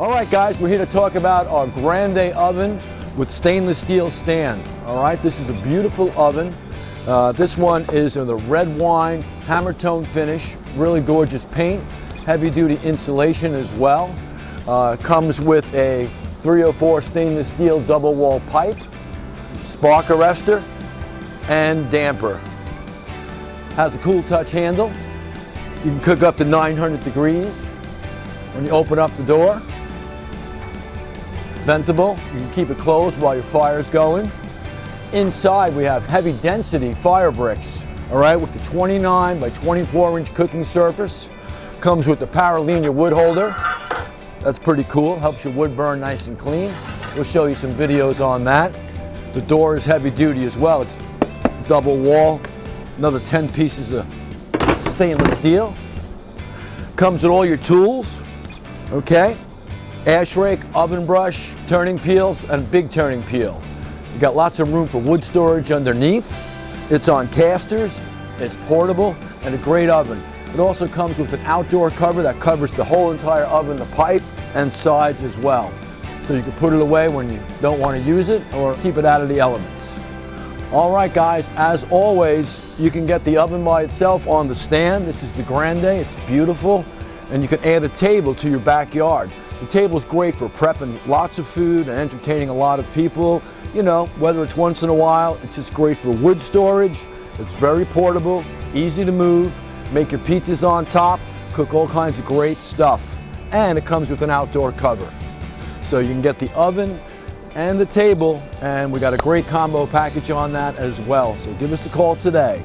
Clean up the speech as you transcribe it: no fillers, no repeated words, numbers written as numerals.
All right, guys, we're here to talk about our Grande oven with stainless steel stand. All right, this is a beautiful oven. This one is in the red wine hammer tone finish, really gorgeous paint, heavy duty insulation as well. Comes with a 304 stainless steel double wall pipe, spark arrestor, and damper. Has a cool touch handle. You can cook up to 900 degrees when you open up the door. Ventable, you can keep it closed while your fire's going. Inside we have heavy density fire bricks, all right, with the 29 by 24 inch cooking surface. Comes with the Paralina wood holder. That's pretty cool, helps your wood burn nice and clean. We'll show you some videos on that. The door is heavy duty as well. It's double wall, another 10 pieces of stainless steel. Comes with all your tools, okay? Ash rake, oven brush, turning peels, and big turning peel. You got lots of room for wood storage underneath. It's on casters, it's portable, and a great oven. It also comes with an outdoor cover that covers the whole entire oven, the pipe, and sides as well. So you can put it away when you don't want to use it or keep it out of the elements. All right, guys, as always, you can get the oven by itself on the stand. This is the Grande, it's beautiful, and you can add a table to your backyard. The table is great for prepping lots of food and entertaining a lot of people. You know, whether it's once in a while, it's just great for wood storage. It's very portable, easy to move, make your pizzas on top, cook all kinds of great stuff. And it comes with an outdoor cover. So you can get the oven and the table, and we got a great combo package on that as well. So give us a call today.